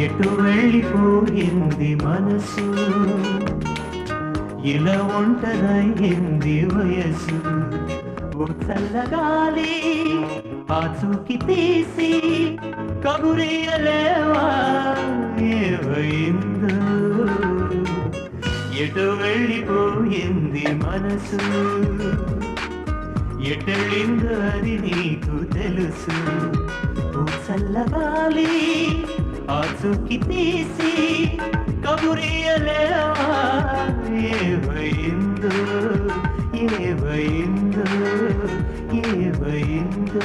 ఎటు వెళ్ళిపోయింది మనసు, ఇలా ఒంటరయింది వయసు. ఓ చల్లగాలి ఆచూకి తీసి కబురియలేవా ఏమైందో, ఎటు వెళ్ళిపోయింది మనసు, ఎటెళ్ళిందో అది నీకు తెలుసు. ఓ చల్లగాలి ఆచూకి తీసి కబురియలేవా ఏమైందో, ఏమైందో, ఏమైందో.